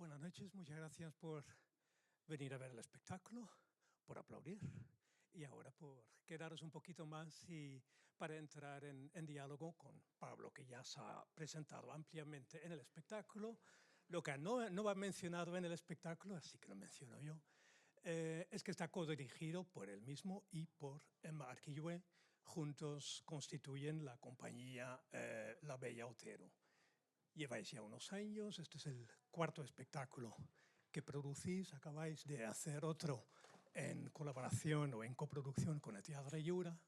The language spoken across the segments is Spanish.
Buenas noches, muchas gracias por venir a ver el espectáculo, por aplaudir y ahora por quedaros un poquito más y para entrar en diálogo con Pablo, que ya se ha presentado ampliamente en el espectáculo. Lo que no va mencionado en el espectáculo, así que lo menciono yo, es que está codirigido por él mismo y por Emma Arquillué. Juntos constituyen la compañía La Bella Otero. Lleváis ya unos años, este es el cuarto espectáculo que producís, acabáis de hacer otro en colaboración o en coproducción con el Teatro Llura,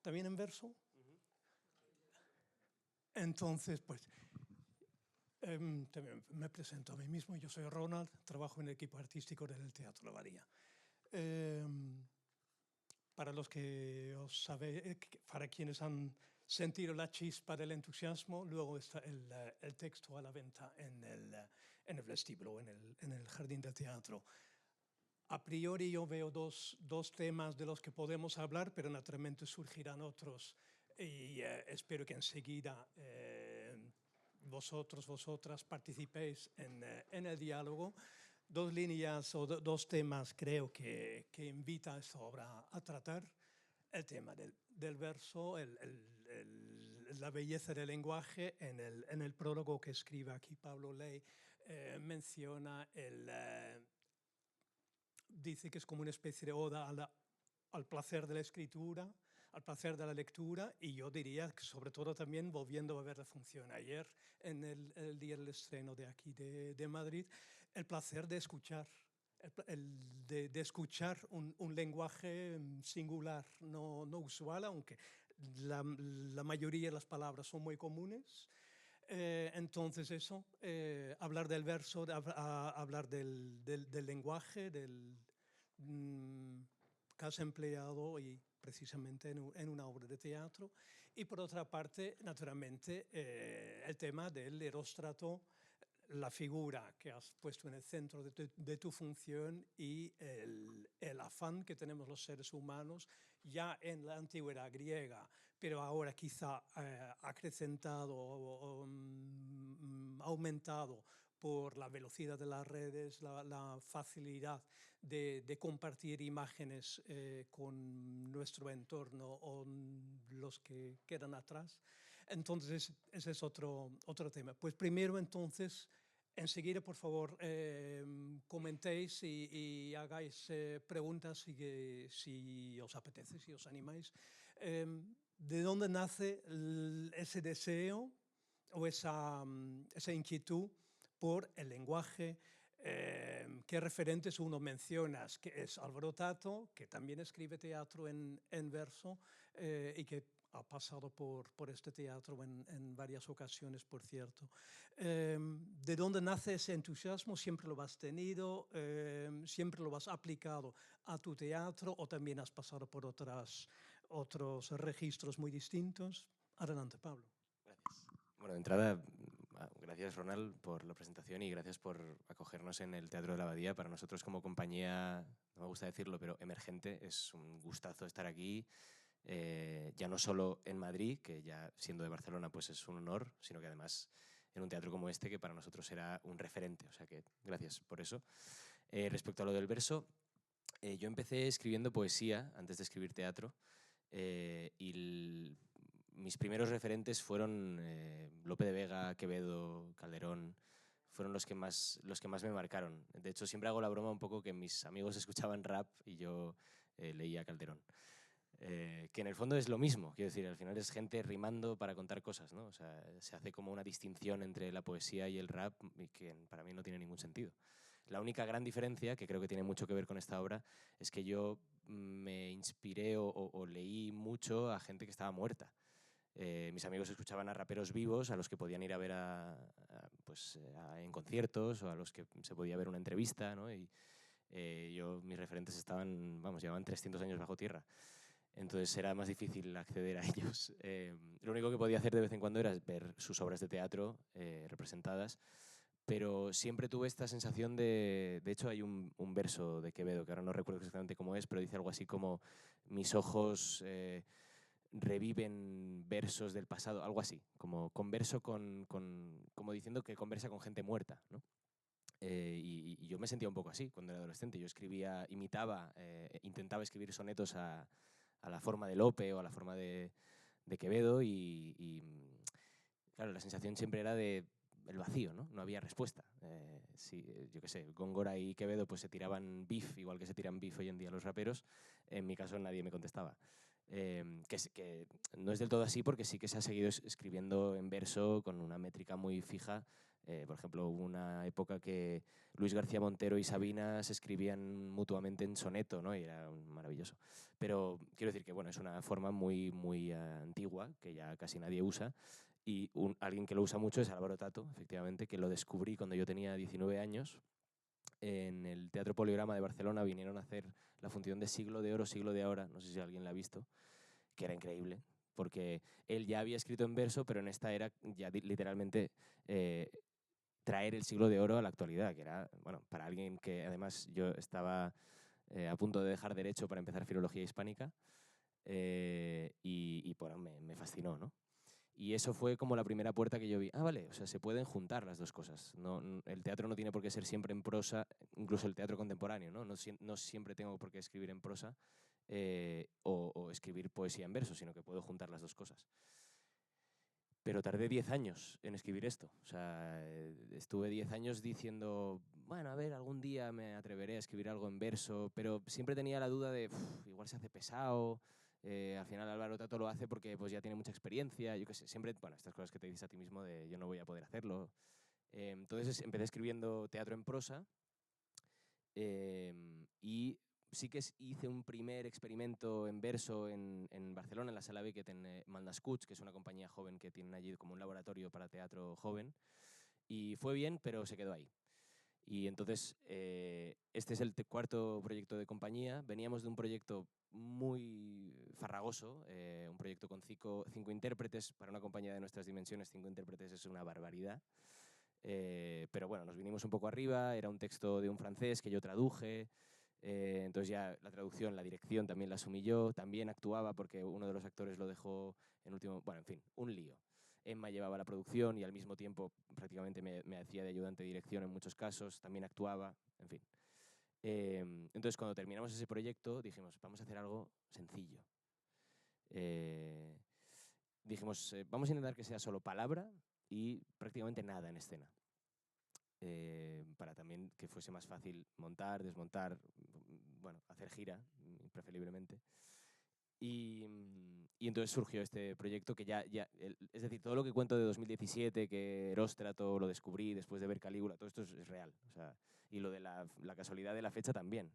también en verso. Entonces, pues, también me presento a mí mismo, yo soy Ronald, trabajo en el equipo artístico del Teatro La Abadía. Para los que os sabéis, para quienes han sentido la chispa del entusiasmo, luego está el texto a la venta en el vestíbulo, en el jardín del teatro. A priori yo veo dos temas de los que podemos hablar, pero naturalmente surgirán otros y espero que enseguida vosotras participéis en el diálogo. Dos líneas o dos temas creo que invita esta obra a tratar. El tema del verso, la belleza del lenguaje. En el prólogo que escribe aquí Pablo Ley menciona dice que es como una especie de oda al placer de la escritura, al placer de la lectura, y yo diría que sobre todo también volviendo a ver la función ayer en el día del estreno de aquí de Madrid, el placer de escuchar, de escuchar un lenguaje singular, no usual, aunque la mayoría de las palabras son muy comunes. Entonces eso, hablar del verso, hablar del lenguaje, que has empleado y precisamente en una obra de teatro. Y por otra parte, naturalmente, el tema del eróstrato, la figura que has puesto en el centro de tu función y el afán que tenemos los seres humanos ya en la antigüedad griega, pero ahora quizá acrecentado o aumentado por la velocidad de las redes, la facilidad de compartir imágenes con nuestro entorno o los que quedan atrás. Entonces, ese es otro tema. Pues primero, entonces, enseguida, por favor, comentéis y hagáis preguntas si os apetece, si os animáis. ¿De dónde nace ese deseo o esa inquietud por el lenguaje? ¿Qué referentes uno mencionas? Que es Álvaro Tato, que también escribe teatro en verso y que ha pasado por este teatro en varias ocasiones, por cierto. ¿De dónde nace ese entusiasmo? ¿Siempre lo has tenido? ¿Siempre lo has aplicado a tu teatro o también has pasado por otros registros muy distintos? Adelante, Pablo. Gracias. Bueno, de entrada, gracias Ronald por la presentación y gracias por acogernos en el Teatro de la Abadía. Para nosotros como compañía, no me gusta decirlo, pero emergente, es un gustazo estar aquí. Ya no solo en Madrid, que ya siendo de Barcelona pues es un honor, sino que además en un teatro como este que para nosotros era un referente. O sea que gracias por eso. Respecto a lo del verso, yo empecé escribiendo poesía antes de escribir teatro. Mis primeros referentes fueron Lope de Vega, Quevedo, Calderón. Fueron los que más me marcaron. De hecho, siempre hago la broma un poco que mis amigos escuchaban rap y yo leía Calderón. Que en el fondo es lo mismo, quiero decir, al final es gente rimando para contar cosas, ¿no? O sea, se hace como una distinción entre la poesía y el rap y que para mí no tiene ningún sentido. La única gran diferencia, que creo que tiene mucho que ver con esta obra, es que yo me inspiré o leí mucho a gente que estaba muerta. Mis amigos escuchaban a raperos vivos, a los que podían ir a ver en conciertos o a los que se podía ver una entrevista, ¿no? Y mis referentes llevaban 300 años bajo tierra. Entonces era más difícil acceder a ellos. Lo único que podía hacer de vez en cuando era ver sus obras de teatro representadas, pero siempre tuve esta sensación de hecho hay un verso de Quevedo, que ahora no recuerdo exactamente cómo es, pero dice algo así como mis ojos reviven versos del pasado, algo así, como converso como diciendo que conversa con gente muerta, ¿no? Y yo me sentía un poco así cuando era adolescente. Yo escribía, imitaba, intentaba escribir sonetos a la forma de Lope o a la forma de Quevedo y, claro, la sensación siempre era de el vacío, ¿no? No había respuesta. Sí, yo qué sé, Góngora y Quevedo pues se tiraban beef, igual que se tiran beef hoy en día los raperos. En mi caso nadie me contestaba. Que no es del todo así porque sí que se ha seguido escribiendo en verso con una métrica muy fija. Por ejemplo, hubo una época que Luis García Montero y Sabina se escribían mutuamente en soneto, ¿no? Y era maravilloso. Pero quiero decir que bueno, es una forma muy, muy antigua que ya casi nadie usa. Y alguien que lo usa mucho es Álvaro Tato, efectivamente, que lo descubrí cuando yo tenía 19 años. En el Teatro Poligrama de Barcelona vinieron a hacer la función de Siglo de Oro, Siglo de Ahora, no sé si alguien la ha visto, que era increíble, porque él ya había escrito en verso, pero en esta era ya literalmente traer el Siglo de Oro a la actualidad, que era, bueno, para alguien que además yo estaba a punto de dejar Derecho para empezar Filología Hispánica, y bueno, me fascinó, ¿no? Y eso fue como la primera puerta que yo vi. Ah, vale, o sea, se pueden juntar las dos cosas. No, el teatro no tiene por qué ser siempre en prosa, incluso el teatro contemporáneo, ¿no? No siempre tengo por qué escribir en prosa o escribir poesía en verso, sino que puedo juntar las dos cosas. Pero tardé 10 años en escribir esto. O sea, estuve 10 años diciendo, bueno, a ver, algún día me atreveré a escribir algo en verso, pero siempre tenía la duda de, igual se hace pesado. Al final Álvaro Tato lo hace porque pues, ya tiene mucha experiencia. Yo qué sé, siempre, bueno, estas cosas que te dices a ti mismo de yo no voy a poder hacerlo. Entonces empecé escribiendo teatro en prosa y sí que hice un primer experimento en verso en Barcelona, en la Sala Beckett, en Malnascuts, que es una compañía joven que tienen allí como un laboratorio para teatro joven. Y fue bien, pero se quedó ahí. Y entonces, este es el cuarto proyecto de compañía. Veníamos de un proyecto muy farragoso, un proyecto con cinco intérpretes. Para una compañía de nuestras dimensiones, 5 intérpretes es una barbaridad. Pero bueno, nos vinimos un poco arriba, era un texto de un francés que yo traduje, entonces ya la traducción, la dirección también la asumí yo, también actuaba porque uno de los actores lo dejó en último, bueno, en fin, un lío. Emma llevaba la producción y al mismo tiempo prácticamente me hacía de ayudante de dirección en muchos casos, también actuaba, en fin. Entonces cuando terminamos ese proyecto dijimos, vamos a hacer algo sencillo. Dijimos, vamos a intentar que sea solo palabra y prácticamente nada en escena. Para también que fuese más fácil montar, desmontar, bueno, hacer gira, preferiblemente. Y entonces surgió este proyecto que es decir, todo lo que cuento de 2017, que Eróstrato lo descubrí después de ver Calígula, todo esto es real. O sea, y lo de la casualidad de la fecha también.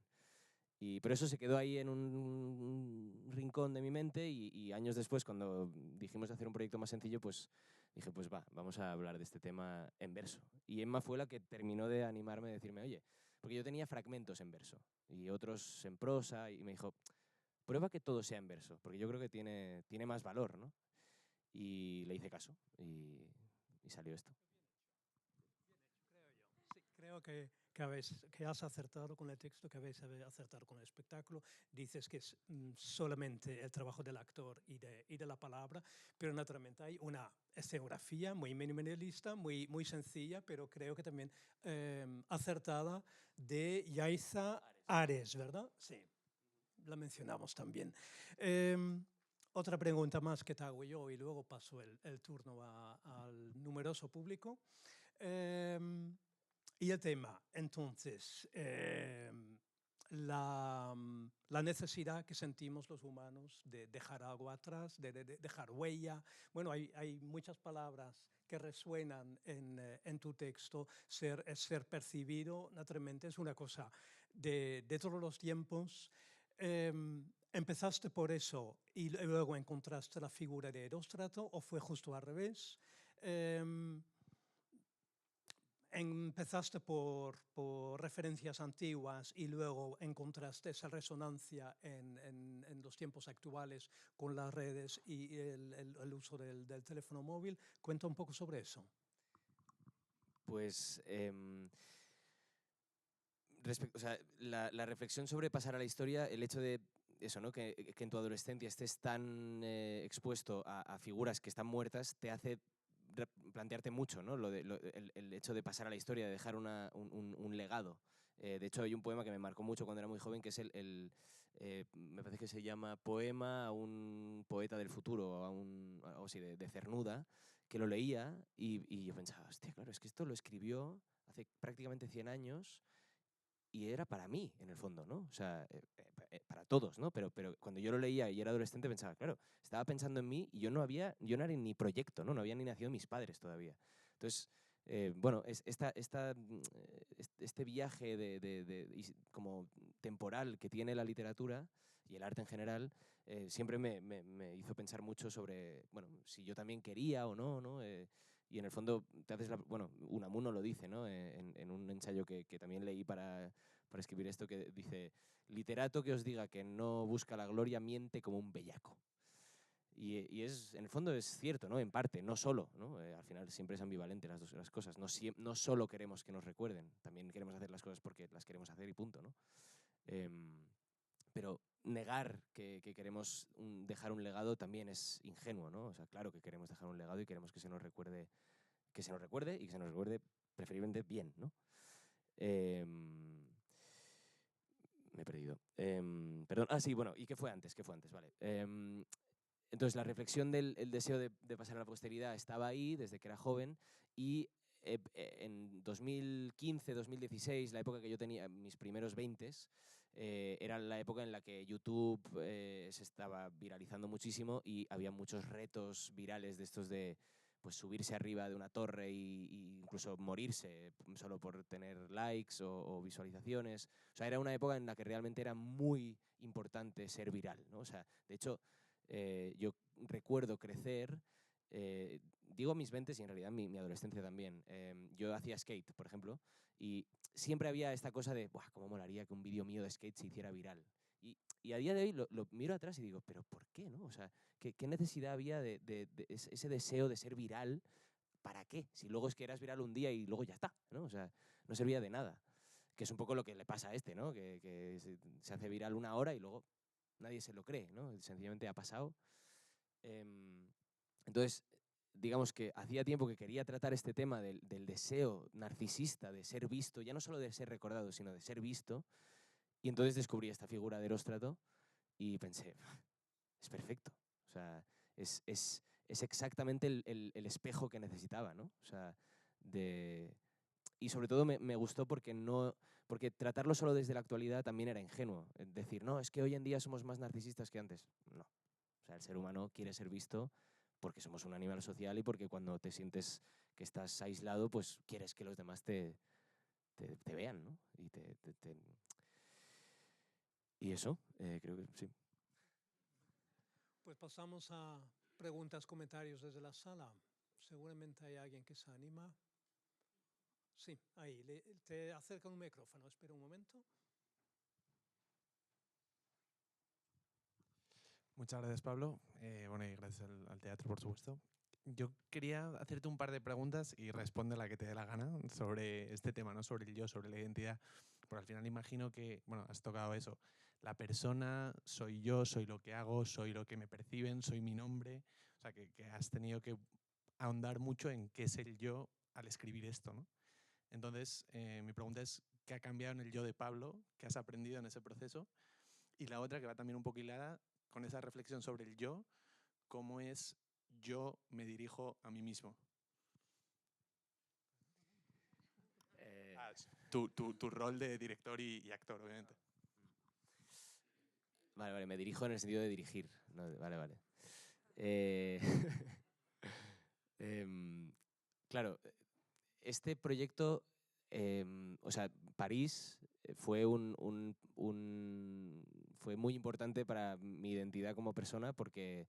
Pero eso se quedó ahí en un rincón de mi mente y años después, cuando dijimos de hacer un proyecto más sencillo, pues dije, pues va, vamos a hablar de este tema en verso. Y Emma fue la que terminó de animarme, de decirme, oye, porque yo tenía fragmentos en verso y otros en prosa, y me dijo, prueba que todo sea en verso, porque yo creo que tiene más valor, ¿no? Y le hice caso y salió esto. Sí, creo que, que has acertado con el texto, que habéis acertado con el espectáculo. Dices que es solamente el trabajo del actor y de la palabra, pero naturalmente hay una escenografía muy minimalista, muy sencilla, pero creo que también acertada, de Yaiza Ares, ¿verdad? Sí, la mencionamos también. Otra pregunta más que te hago yo y luego paso el turno al numeroso público. Y el tema, entonces, la necesidad que sentimos los humanos de dejar algo atrás, de dejar huella. Bueno, hay muchas palabras que resuenan en tu texto. Ser percibido, naturalmente, es una cosa de todos los tiempos. ¿Empezaste por eso y luego encontraste la figura de Eróstrato o fue justo al revés? ¿Empezaste por referencias antiguas y luego encontraste esa resonancia en los tiempos actuales con las redes y el uso del teléfono móvil? Cuenta un poco sobre eso. Pues o sea, la reflexión sobre pasar a la historia, el hecho de eso, ¿no? Que en tu adolescencia estés tan expuesto a figuras que están muertas, te hace plantearte mucho, ¿no? El hecho de pasar a la historia, de dejar un legado. De hecho, hay un poema que me marcó mucho cuando era muy joven, que es me parece que se llama Poema a un poeta del futuro, algo así, de Cernuda, que lo leía y yo pensaba, hostia, claro, es que esto lo escribió hace prácticamente 100 años y era para mí, en el fondo, ¿no? O sea, para todos, ¿no? Pero cuando yo lo leía y era adolescente pensaba, claro, estaba pensando en mí y yo no era ni proyecto, ¿no? No habían ni nacido mis padres todavía. Entonces, bueno, este viaje como temporal que tiene la literatura y el arte en general siempre me hizo pensar mucho sobre, bueno, si yo también quería o no, ¿no? Y en el fondo, bueno, Unamuno lo dice, ¿no? En un ensayo que también leí para escribir esto, que dice, literato que os diga que no busca la gloria miente como un bellaco. Y en el fondo es cierto, ¿no? En parte, no solo, ¿no? Al final siempre es ambivalente las cosas. No solo queremos que nos recuerden, también queremos hacer las cosas porque las queremos hacer y punto, ¿no? Pero negar que queremos dejar un legado también es ingenuo, ¿no? O sea, claro que queremos dejar un legado y queremos que se nos recuerde y que se nos recuerde preferiblemente bien, ¿no? Me he perdido. Perdón. Ah, sí, bueno, ¿y qué fue antes? Vale. Entonces, la reflexión del deseo de pasar a la posteridad estaba ahí desde que era joven y en 2015, 2016, la época que yo tenía mis primeros 20, era la época en la que YouTube se estaba viralizando muchísimo y había muchos retos virales de estos de pues subirse arriba de una torre y incluso morirse solo por tener likes o visualizaciones. O sea, era una época en la que realmente era muy importante ser viral, ¿no? O sea, de hecho, yo recuerdo crecer, digo mis 20 y en realidad mi adolescencia también. Yo hacía skate, por ejemplo, y siempre había esta cosa de, ¡buah, cómo molaría que un vídeo mío de skate se hiciera viral! Y a día de hoy lo miro atrás y digo, ¿pero por qué, no? O sea, ¿qué necesidad había de ese deseo de ser viral? ¿Para qué? Si luego es que eras viral un día y luego ya está, ¿no? O sea, no servía de nada. Que es un poco lo que le pasa a este, ¿no? Que se hace viral una hora y luego nadie se lo cree, ¿no? Sencillamente ha pasado. Entonces, digamos que hacía tiempo que quería tratar este tema del deseo narcisista de ser visto, ya no solo de ser recordado, sino de ser visto. Y entonces descubrí esta figura de Eróstrato y pensé, es perfecto. O sea, es exactamente el espejo que necesitaba, ¿no? O sea, y sobre todo me gustó porque tratarlo solo desde la actualidad también era ingenuo. Decir, no, es que hoy en día somos más narcisistas que antes. No. O sea, el ser humano quiere ser visto porque somos un animal social y porque cuando te sientes que estás aislado, pues quieres que los demás te vean, ¿no? Y eso, creo que sí. Pues pasamos a preguntas, comentarios desde la sala. Seguramente hay alguien que se anima. Sí, ahí. Te acerca un micrófono. Espera un momento. Muchas gracias, Pablo. Bueno, y gracias al teatro, por supuesto. Yo quería hacerte un par de preguntas y responde la que te dé la gana sobre este tema, ¿no? Sobre el yo, sobre la identidad. Porque al final imagino que, bueno, has tocado eso. La persona, soy yo, soy lo que hago, soy lo que me perciben, soy mi nombre. O sea, que has tenido que ahondar mucho en qué es el yo al escribir esto, ¿no? Entonces, mi pregunta es, ¿qué ha cambiado en el yo de Pablo? ¿Qué has aprendido en ese proceso? Y la otra, que va también un poco hilada, con esa reflexión sobre el yo, cómo es yo me dirijo a mí mismo. Tu rol de director y actor, obviamente. Vale, me dirijo en el sentido de dirigir. No, vale. Claro, este proyecto, o sea, París fue fue muy importante para mi identidad como persona porque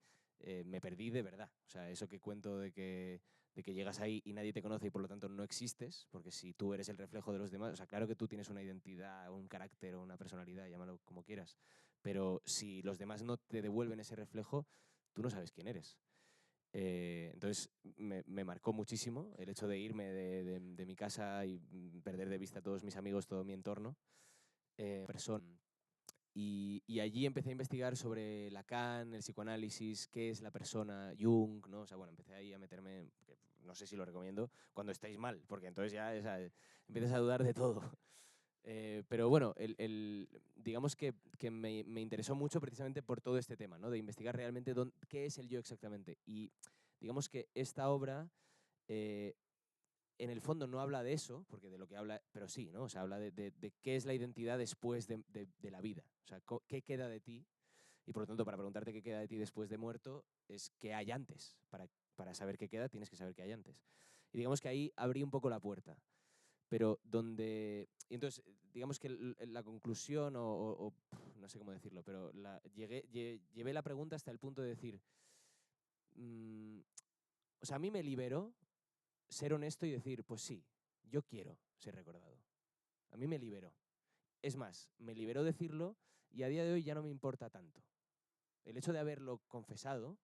me perdí de verdad. O sea, eso que cuento de que llegas ahí y nadie te conoce y por lo tanto no existes, porque si tú eres el reflejo de los demás, o sea, claro que tú tienes una identidad, un carácter o una personalidad, llámalo como quieras, pero si los demás no te devuelven ese reflejo, tú no sabes quién eres. Entonces me marcó muchísimo el hecho de irme de mi casa y perder de vista a todos mis amigos, todo mi entorno. Y allí empecé a investigar sobre Lacan, el psicoanálisis, qué es la persona, Jung, ¿no? O sea, bueno, empecé ahí a meterme, que no sé si lo recomiendo, cuando estáis mal, porque entonces ya empiezas a dudar de todo. Pero bueno, digamos que me interesó mucho precisamente por todo este tema, ¿no? De investigar realmente qué es el yo exactamente. Y digamos que esta obra, en el fondo no habla de eso, porque de lo que habla, pero sí, ¿no? O sea, habla de qué es la identidad después de la vida. O sea, qué queda de ti. Y por lo tanto, para preguntarte qué queda de ti después de muerto, es qué hay antes. Para saber qué queda, tienes que saber qué hay antes. Y digamos que ahí abrí un poco la puerta. Pero y entonces, digamos que la conclusión, no sé cómo decirlo, pero llevé la pregunta hasta el punto de decir, o sea, a mí me liberó ser honesto y decir, pues sí, yo quiero ser recordado. A mí me liberó. Es más, me liberó decirlo y a día de hoy ya no me importa tanto. El hecho de haberlo confesado,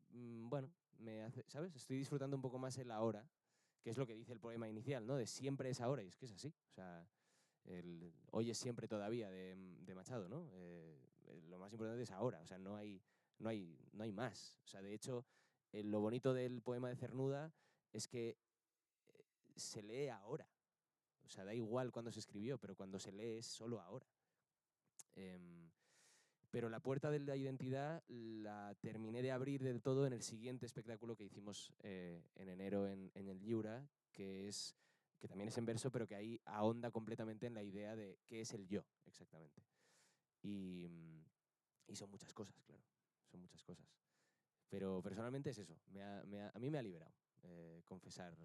bueno, me hace, ¿sabes? Estoy disfrutando un poco más el ahora, que es lo que dice el poema inicial, ¿no? De siempre es ahora, y es que es así. O sea, hoy es siempre todavía de Machado, ¿no? Lo más importante es ahora, o sea, no hay más. O sea, de hecho, lo bonito del poema de Cernuda es que se lee ahora. O sea, da igual cuando se escribió, pero cuando se lee es solo ahora. Pero la puerta de la identidad la terminé de abrir del todo en el siguiente espectáculo que hicimos en enero en el Lliura, que también es en verso, pero que ahí ahonda completamente en la idea de qué es el yo, exactamente. Y son muchas cosas, claro, son muchas cosas. Pero personalmente es eso, a mí me ha liberado confesar.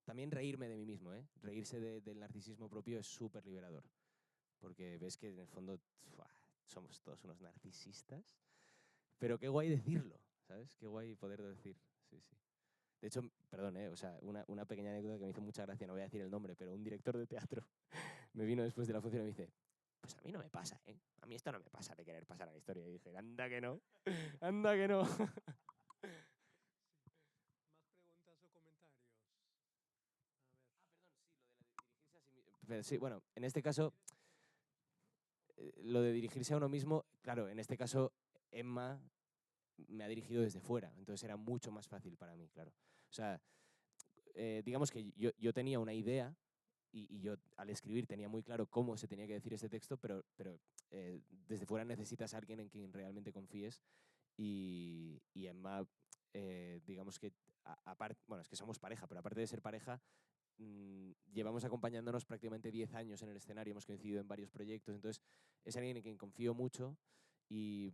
También reírme de mí mismo, ¿eh? Reírse del narcisismo propio es súper liberador, porque ves que en el fondo somos todos unos narcisistas, pero qué guay decirlo, ¿sabes? Qué guay poder decir, sí, sí. De hecho, perdón, o sea, una pequeña anécdota que me hizo mucha gracia, no voy a decir el nombre, pero un director de teatro me vino después de la función y me dice, pues a mí no me pasa, ¿eh? A mí esto no me pasa de querer pasar a la historia. Y dije, anda que no, anda que no. ¿Más preguntas o comentarios? A ver. Ah, perdón, sí, lo de dirigirse a sí mismo. Sí, bueno, en este caso, lo de dirigirse a uno mismo, claro, en este caso, Emma me ha dirigido desde fuera, entonces era mucho más fácil para mí, claro. O sea, digamos que yo tenía una idea y yo al escribir tenía muy claro cómo se tenía que decir este texto, pero desde fuera necesitas a alguien en quien realmente confíes y Emma, digamos que, aparte, bueno, es que somos pareja, pero aparte de ser pareja, llevamos acompañándonos prácticamente 10 años en el escenario, hemos coincidido en varios proyectos, entonces es alguien en quien confío mucho y...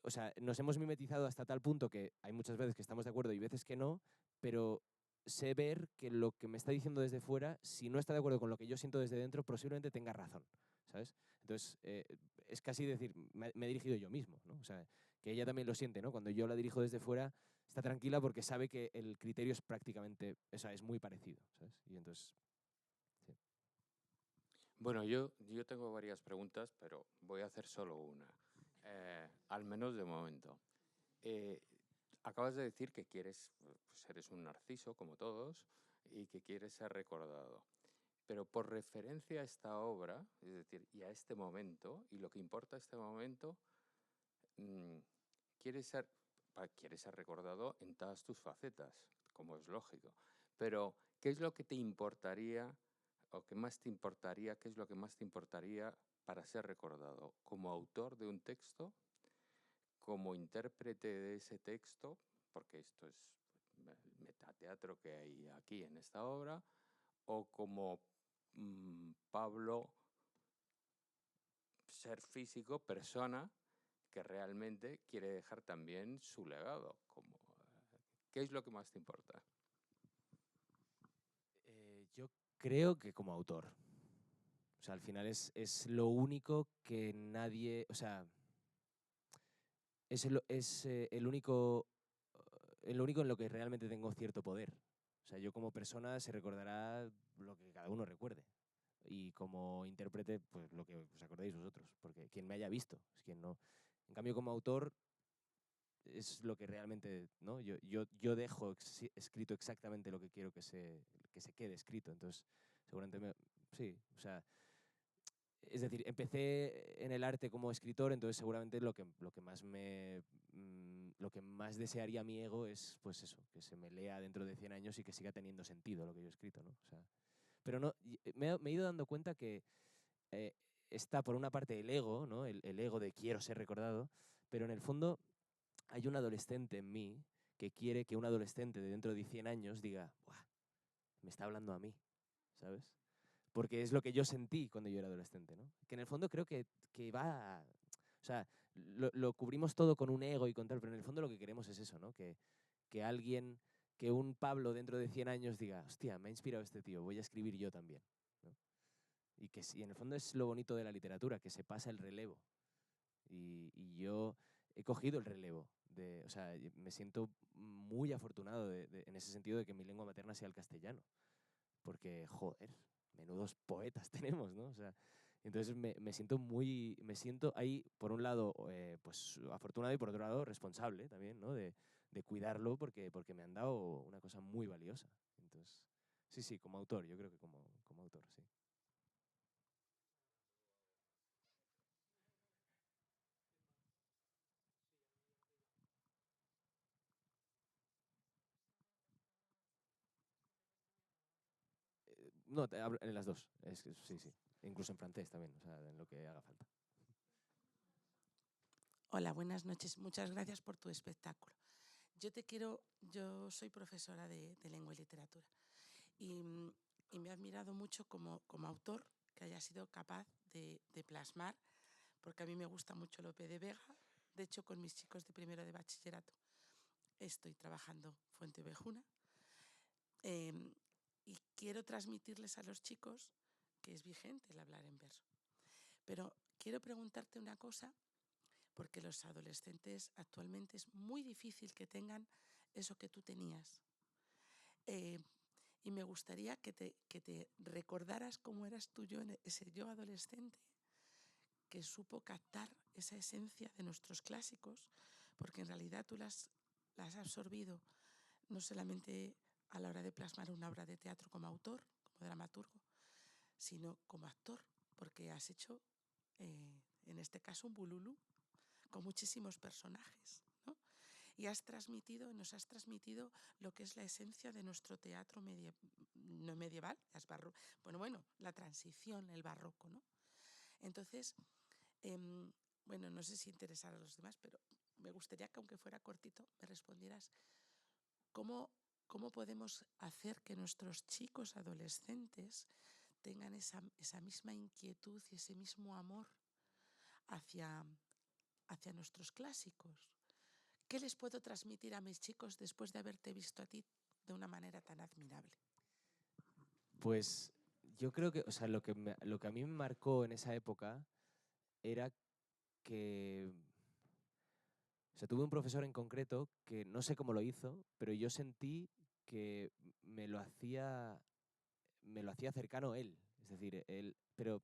o sea, nos hemos mimetizado hasta tal punto que hay muchas veces que estamos de acuerdo y veces que no, pero sé ver que lo que me está diciendo desde fuera, si no está de acuerdo con lo que yo siento desde dentro, posiblemente tenga razón, ¿sabes? Entonces, es casi decir, me he dirigido yo mismo, ¿no? O sea, que ella también lo siente, ¿no? Cuando yo la dirijo desde fuera, está tranquila porque sabe que el criterio es prácticamente, o sea, es muy parecido, ¿sabes? Y entonces, sí. Bueno, yo tengo varias preguntas, pero voy a hacer solo una, al menos de momento. Acabas de decir que quieres, pues eres un narciso como todos y que quieres ser recordado. Pero por referencia a esta obra, es decir, y a este momento, y lo que importa este momento, quieres ser recordado en todas tus facetas, como es lógico. Pero, ¿qué es lo que te importaría o qué más te importaría, qué es lo que más te importaría para ser recordado? ¿Como autor de un texto? ¿Como intérprete de ese texto? Porque esto es metateatro que hay aquí en esta obra. ¿O como Pablo, ser físico, persona, que realmente quiere dejar también su legado? ¿Qué es lo que más te importa? Yo creo que como autor. O sea, al final es lo único que nadie, o sea, es el único en lo único en lo que realmente tengo cierto poder. O sea, yo como persona se recordará lo que cada uno recuerde. Y como intérprete, pues lo que os acordéis vosotros. Porque quien me haya visto, es quien no. En cambio, como autor, es lo que realmente, ¿no? Yo dejo escrito exactamente lo que quiero que se quede escrito. Entonces, seguramente sí, o sea, es decir, empecé en el arte como escritor, entonces seguramente lo que más desearía mi ego es, pues eso, que se me lea dentro de 100 años y que siga teniendo sentido lo que yo he escrito, ¿no? O sea, pero no, me he ido dando cuenta que está por una parte el ego, ¿no? El ego de quiero ser recordado, pero en el fondo hay un adolescente en mí que quiere que un adolescente de dentro de 100 años diga, ¡buah! Me está hablando a mí, ¿sabes? Porque es lo que yo sentí cuando yo era adolescente, ¿no? Que en el fondo creo que va... O sea, lo cubrimos todo con un ego y con tal, pero en el fondo lo que queremos es eso, ¿no? Que alguien, que un Pablo dentro de 100 años diga, hostia, me ha inspirado este tío, voy a escribir yo también, ¿no? Y en el fondo es lo bonito de la literatura, que se pasa el relevo. Y yo he cogido el relevo. O sea, me siento muy afortunado en ese sentido de que mi lengua materna sea el castellano. Porque, joder, menudos poetas tenemos, ¿no? O sea, entonces me siento ahí, por un lado, pues afortunado y por otro lado responsable también, ¿no? De cuidarlo porque me han dado una cosa muy valiosa. Entonces, sí, como autor, yo creo que como autor, sí. No, hablo en las dos. Sí. Incluso en francés también, o sea, en lo que haga falta. Hola, buenas noches. Muchas gracias por tu espectáculo. Yo soy profesora de lengua y literatura y me he admirado mucho como autor que haya sido capaz de plasmar, porque a mí me gusta mucho Lope de Vega. De hecho, con mis chicos de primero de bachillerato estoy trabajando Fuente Ovejuna. Y quiero transmitirles a los chicos que es vigente el hablar en verso. Pero quiero preguntarte una cosa, porque los adolescentes actualmente es muy difícil que tengan eso que tú tenías. Y me gustaría que te recordaras cómo eras tú, ese yo adolescente, que supo captar esa esencia de nuestros clásicos, porque en realidad tú las has absorbido no solamente a la hora de plasmar una obra de teatro como autor, como dramaturgo, sino como actor, porque has hecho, en este caso, un bululú con muchísimos personajes, ¿no? Y nos has transmitido lo que es la esencia de nuestro teatro no medieval, la transición, el barroco, ¿no? Entonces, bueno, no sé si interesará a los demás, pero me gustaría que, aunque fuera cortito, me respondieras cómo podemos hacer que nuestros chicos adolescentes tengan esa misma inquietud y ese mismo amor hacia nuestros clásicos. ¿Qué les puedo transmitir a mis chicos después de haberte visto a ti de una manera tan admirable? Pues yo creo que, o sea, lo que a mí me marcó en esa época era que, o sea, tuve un profesor en concreto que no sé cómo lo hizo, pero yo sentí que me lo hacía cercano él. Es decir, pero,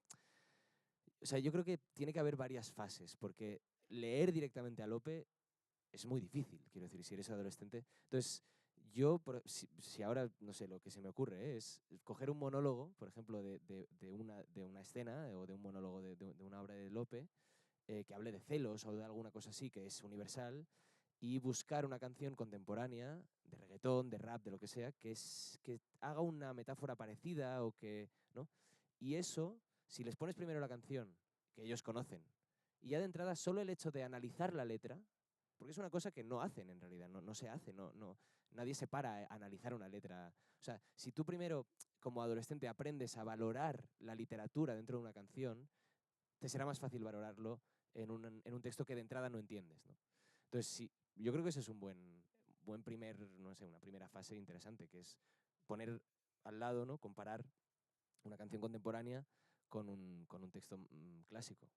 o sea, yo creo que tiene que haber varias fases, porque leer directamente a Lope es muy difícil, quiero decir, si eres adolescente. Entonces, si ahora, no sé, lo que se me ocurre es coger un monólogo, por ejemplo, de una escena o de un monólogo de una obra de Lope, que hable de celos o de alguna cosa así, que es universal, y buscar una canción contemporánea, de reggaetón, de rap, de lo que sea, que haga una metáfora parecida o que, ¿no? Y eso, si les pones primero la canción, que ellos conocen, y ya de entrada solo el hecho de analizar la letra, porque es una cosa que no hacen en realidad, no se hace, nadie se para a analizar una letra. O sea, si tú primero, como adolescente, aprendes a valorar la literatura dentro de una canción, te será más fácil valorarlo en un texto que de entrada no entiendes, ¿no? Entonces, sí, yo creo que ese es un buen primer, no sé, una primera fase interesante, que es poner al lado, ¿no? Comparar una canción contemporánea con un texto clásico.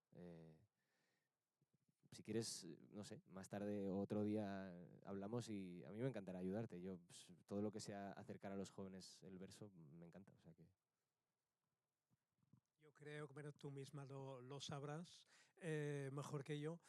Si quieres, no sé, más tarde o otro día hablamos y a mí me encantará ayudarte. Yo, pues, todo lo que sea acercar a los jóvenes el verso, me encanta. O sea que... Yo creo que, bueno, tú misma lo sabrás mejor que yo,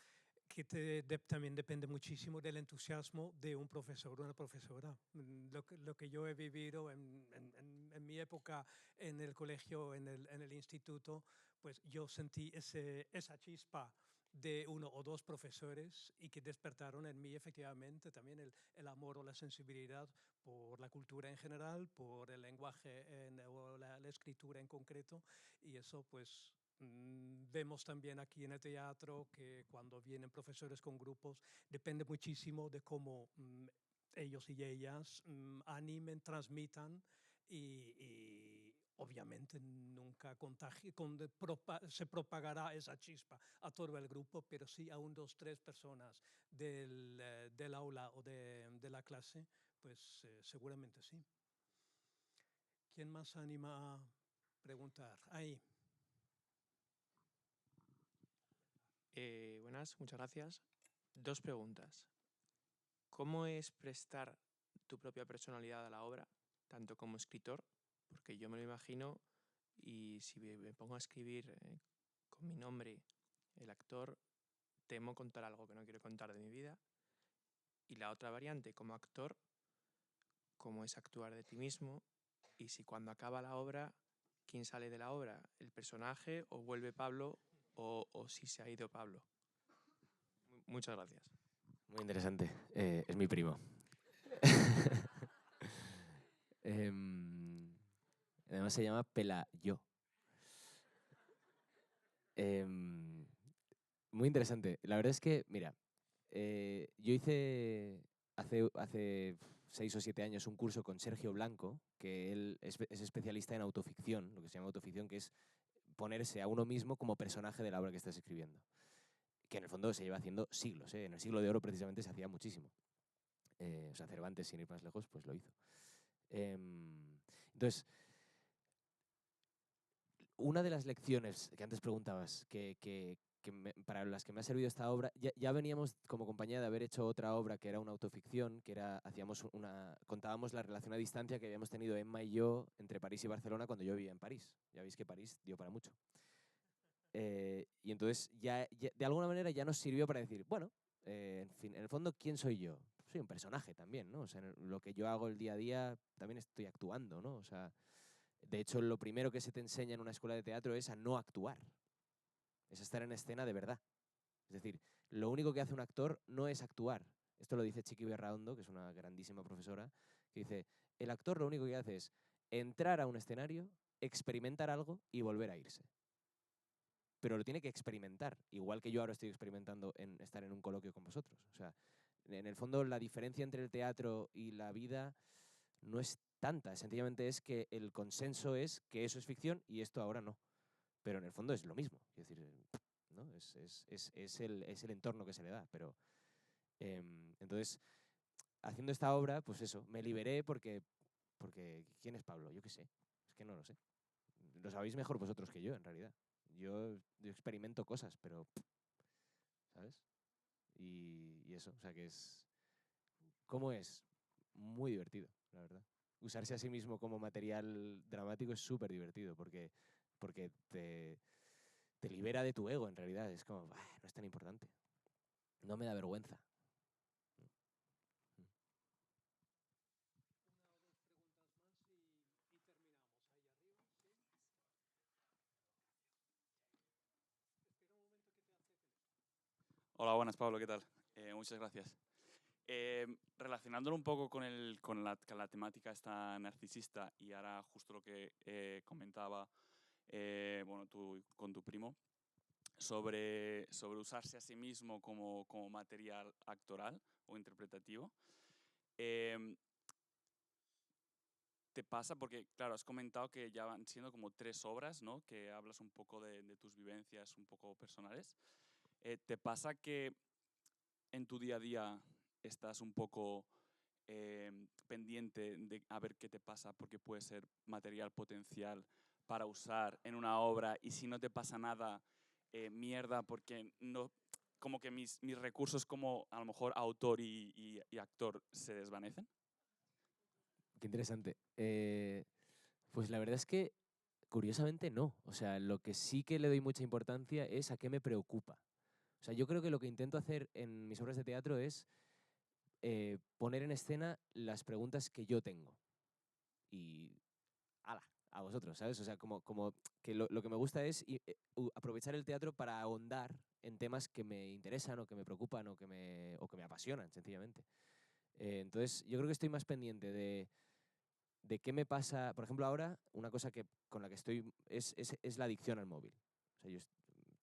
que también depende muchísimo del entusiasmo de un profesor o una profesora. Lo que yo he vivido en en mi época en el colegio, en el instituto, pues yo sentí esa chispa de uno o dos profesores y que despertaron en mí efectivamente también el amor o la sensibilidad por la cultura en general, por el lenguaje o la escritura en concreto, y eso pues vemos también aquí en el teatro que cuando vienen profesores con grupos depende muchísimo de cómo ellos y ellas animen, transmitan y obviamente nunca se propagará esa chispa a todo el grupo, pero sí a un, dos, tres personas del aula o de la clase, pues seguramente sí. ¿Quién más anima a preguntar? Ahí. Buenas, muchas gracias. 2 preguntas. ¿Cómo es prestar tu propia personalidad a la obra, tanto como escritor? Porque yo me lo imagino y si me pongo a escribir con mi nombre, el actor, temo contar algo que no quiero contar de mi vida. Y la otra variante, como actor, ¿cómo es actuar de ti mismo? Y si cuando acaba la obra, ¿quién sale de la obra? ¿El personaje o vuelve Pablo o si se ha ido Pablo? Muchas gracias. Muy interesante. Es mi primo. Además se llama Pelayo. Muy interesante. La verdad es que, mira, yo hice hace 6 o 7 años un curso con Sergio Blanco, que él es especialista en autoficción, lo que se llama autoficción, que es ponerse a uno mismo como personaje de la obra que estás escribiendo. Que en el fondo se lleva haciendo siglos, ¿eh? En el siglo de oro precisamente se hacía muchísimo. O sea, Cervantes, sin ir más lejos, pues lo hizo. Entonces, una de las lecciones que antes preguntabas, para las que me ha servido esta obra, ya veníamos como compañía de haber hecho otra obra que era una autoficción, que era, contábamos la relación a distancia que habíamos tenido Emma y yo entre París y Barcelona cuando yo vivía en París. Ya veis que París dio para mucho. Y entonces ya de alguna manera ya nos sirvió para decir, bueno, en fin, en el fondo, ¿quién soy yo? Soy un personaje también, ¿no? O sea, lo que yo hago el día a día también estoy actuando, ¿no? O sea, de hecho, lo primero que se te enseña en una escuela de teatro es a no actuar. Es estar en escena de verdad. Es decir, lo único que hace un actor no es actuar. Esto lo dice Chiqui Berraondo, que es una grandísima profesora, que dice, el actor lo único que hace es entrar a un escenario, experimentar algo y volver a irse. Pero lo tiene que experimentar, igual que yo ahora estoy experimentando en estar en un coloquio con vosotros. O sea, en el fondo la diferencia entre el teatro y la vida no es tanta, sencillamente es que el consenso es que eso es ficción y esto ahora no. Pero en el fondo es lo mismo, es decir, ¿no? Es el entorno que se le da. Pero entonces, haciendo esta obra, pues eso, me liberé porque ¿quién es Pablo? Yo qué sé, es que no lo sé. Lo sabéis mejor vosotros que yo, en realidad. Yo experimento cosas, pero, ¿sabes? Y eso, o sea que es... ¿Cómo es? Muy divertido, la verdad. Usarse a sí mismo como material dramático es súper divertido porque te libera de tu ego, en realidad. Es como, no es tan importante. No me da vergüenza. Hola, buenas, Pablo, ¿qué tal? Muchas gracias. Relacionándolo un poco con la temática esta narcisista y ahora justo lo que comentaba bueno, tú con tu primo sobre usarse a sí mismo como material actoral o interpretativo. ¿Te pasa? Porque, claro, has comentado que ya van siendo como 3 obras, ¿no? Que hablas un poco de tus vivencias un poco personales. ¿Te pasa que en tu día a día estás un poco pendiente de a ver qué te pasa porque puede ser material potencial para usar en una obra y si no te pasa nada, mierda, porque no, como que mis recursos como a lo mejor autor y actor se desvanecen? Qué interesante. Pues la verdad es que, curiosamente, no. O sea, lo que sí que le doy mucha importancia es a qué me preocupa. O sea, yo creo que lo que intento hacer en mis obras de teatro es poner en escena las preguntas que yo tengo. Y ala, a vosotros, ¿sabes? O sea, como que lo que me gusta es aprovechar el teatro para ahondar en temas que me interesan o que me preocupan o que me apasionan, sencillamente. Entonces, yo creo que estoy más pendiente de qué me pasa. Por ejemplo, ahora, una cosa con la que estoy es la adicción al móvil. O sea, yo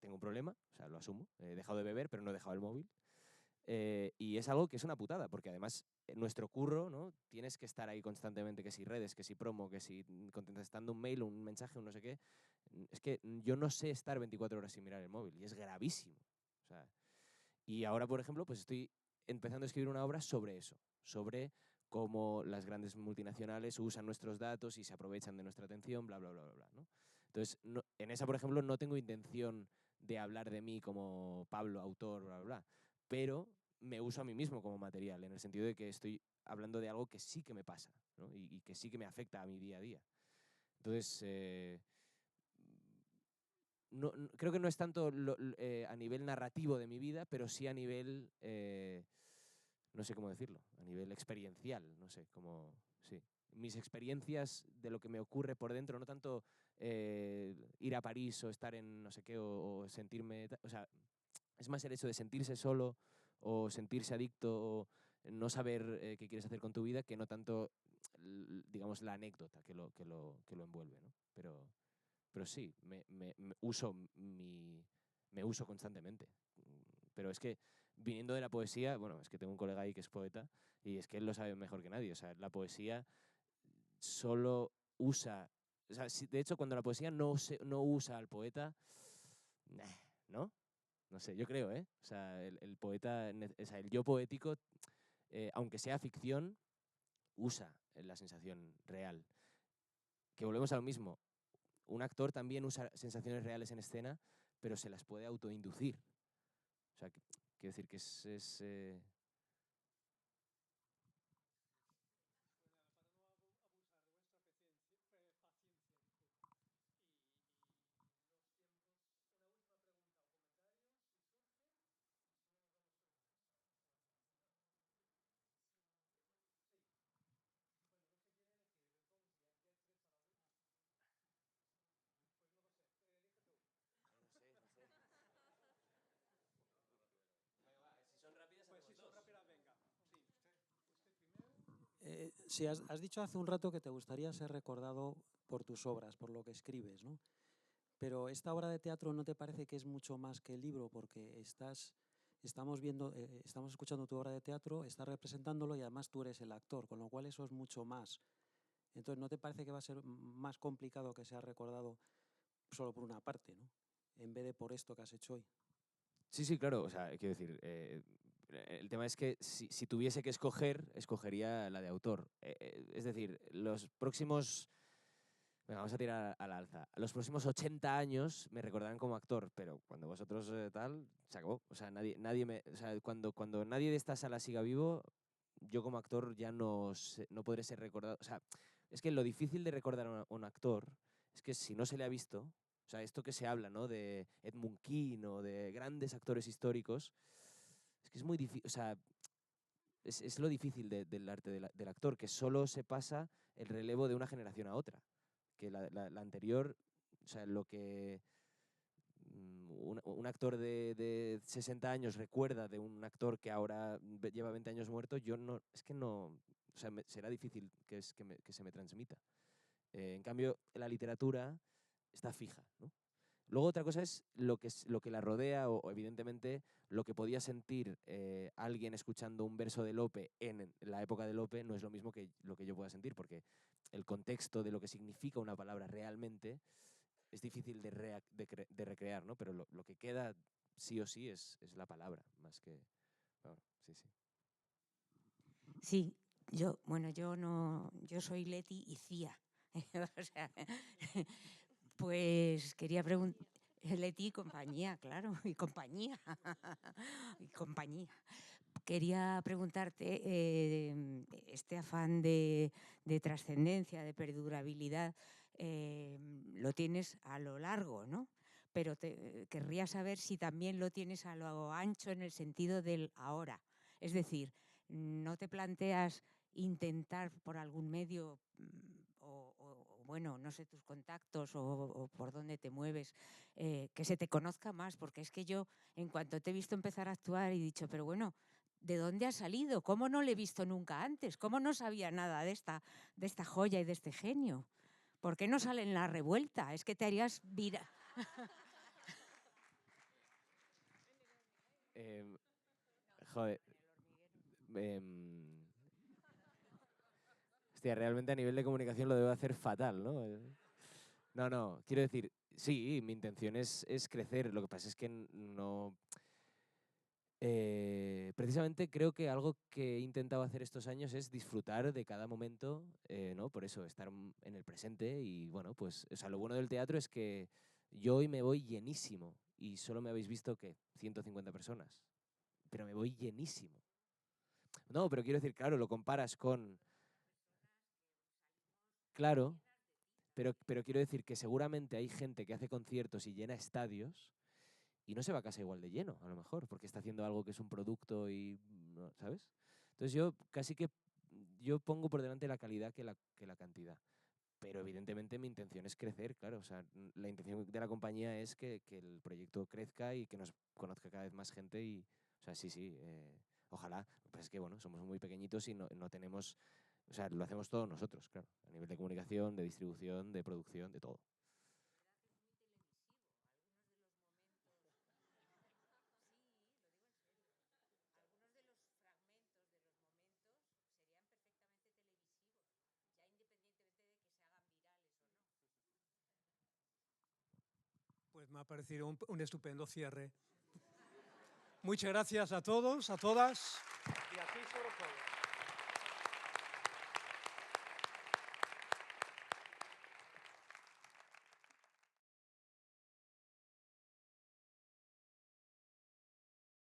tengo un problema, o sea, lo asumo. He dejado de beber, pero no he dejado el móvil. Y es algo que es una putada, porque además nuestro curro, ¿no? Tienes que estar ahí constantemente, que si redes, que si promo, que si contestando un mail, un mensaje, un no sé qué. Es que yo no sé estar 24 horas sin mirar el móvil y es gravísimo. O sea, y ahora, por ejemplo, pues estoy empezando a escribir una obra sobre eso, sobre cómo las grandes multinacionales usan nuestros datos y se aprovechan de nuestra atención, bla, bla, bla, bla, bla, ¿no? Entonces, en esa, por ejemplo, no tengo intención de hablar de mí como Pablo, autor, bla, bla, bla, pero me uso a mí mismo como material, en el sentido de que estoy hablando de algo que sí que me pasa, ¿no? Y que sí que me afecta a mi día a día. Entonces, creo que no es tanto a nivel narrativo de mi vida, pero sí a nivel, no sé cómo decirlo, a nivel experiencial, no sé, como, sí. Mis experiencias de lo que me ocurre por dentro, no tanto ir a París o estar en no sé qué o sentirme, o sea, es más el hecho de sentirse solo o sentirse adicto o no saber qué quieres hacer con tu vida que no tanto, digamos, la anécdota que lo envuelve, ¿no? Pero sí, me uso constantemente. Pero es que viniendo de la poesía, bueno, es que tengo un colega ahí que es poeta y es que él lo sabe mejor que nadie. O sea, la poesía solo usa... O sea, de hecho, cuando la poesía no usa al poeta, ¿no? No sé, yo creo, ¿eh? O sea, el poeta, o sea, el yo poético, aunque sea ficción, usa la sensación real. Que volvemos a lo mismo. Un actor también usa sensaciones reales en escena, pero se las puede autoinducir. O sea, quiero decir que es Sí, has dicho hace un rato que te gustaría ser recordado por tus obras, por lo que escribes, ¿no? Pero esta obra de teatro ¿no te parece que es mucho más que el libro? Porque estamos escuchando tu obra de teatro, estás representándolo y además tú eres el actor, con lo cual eso es mucho más. Entonces, ¿no te parece que va a ser más complicado que sea recordado solo por una parte, ¿no? En vez de por esto que has hecho hoy? Sí, sí, claro. O sea, quiero decir, el tema es que si tuviese que escoger, escogería la de autor. Es decir, los próximos... Venga, vamos a tirar al alza. Los próximos 80 años me recordarán como actor, pero cuando vosotros tal, se acabó. O sea, o sea, cuando nadie de esta sala siga vivo, yo como actor ya no podré ser recordado. O sea, es que lo difícil de recordar a un actor es que si no se le ha visto, o sea, esto que se habla, ¿no? De Edmund Kean o de grandes actores históricos, es que es muy difícil, o sea, es lo difícil del arte del actor, que solo se pasa el relevo de una generación a otra. Que la anterior, o sea, lo que un actor de 60 años recuerda de un actor que ahora lleva 20 años muerto, es que no, o sea, será difícil que se me transmita. En cambio, la literatura está fija, ¿no? Luego otra cosa es lo que la rodea o evidentemente lo que podía sentir alguien escuchando un verso de Lope en la época de Lope no es lo mismo que lo que yo pueda sentir, porque el contexto de lo que significa una palabra realmente es difícil de recrear, ¿no? Pero lo que queda sí o sí es la palabra, más que... Bueno, sí, sí. Sí, yo soy Leti y Cía. O sea, pues quería preguntar, Leti y compañía, claro, y compañía, y compañía. Quería preguntarte, este afán de trascendencia, de perdurabilidad, lo tienes a lo largo, ¿no? Pero querría saber si también lo tienes a lo ancho en el sentido del ahora. Es decir, ¿no te planteas intentar por algún medio bueno, no sé, tus contactos o por dónde te mueves, que se te conozca más, porque es que yo, en cuanto te he visto empezar a actuar, he dicho, pero bueno, ¿de dónde ha salido? ¿Cómo no le he visto nunca antes? ¿Cómo no sabía nada de esta joya y de este genio? ¿Por qué no sale en La Revuelta? Es que te harías viral. Joder. Hostia, realmente a nivel de comunicación lo debo hacer fatal, ¿no? No, quiero decir, sí, mi intención es crecer. Lo que pasa es que no... precisamente creo que algo que he intentado hacer estos años es disfrutar de cada momento, ¿no? Por eso, estar en el presente y, bueno, pues, o sea, lo bueno del teatro es que yo hoy me voy llenísimo y solo me habéis visto, ¿qué? 150 personas. Pero me voy llenísimo. No, pero quiero decir, claro, lo comparas con... Claro, pero quiero decir que seguramente hay gente que hace conciertos y llena estadios y no se va a casa igual de lleno, a lo mejor, porque está haciendo algo que es un producto y, ¿sabes? Entonces yo casi que yo pongo por delante la calidad que la cantidad. Pero evidentemente mi intención es crecer, claro. O sea, la intención de la compañía es que el proyecto crezca y que nos conozca cada vez más gente y, o sea, sí, ojalá. Lo que pasa es que, bueno, somos muy pequeñitos y no tenemos, o sea, lo hacemos todos nosotros, claro. A nivel de comunicación, de distribución, de producción, de todo. Pues me ha parecido un estupendo cierre. Muchas gracias a todos, a todas. Y aquí sobre todo.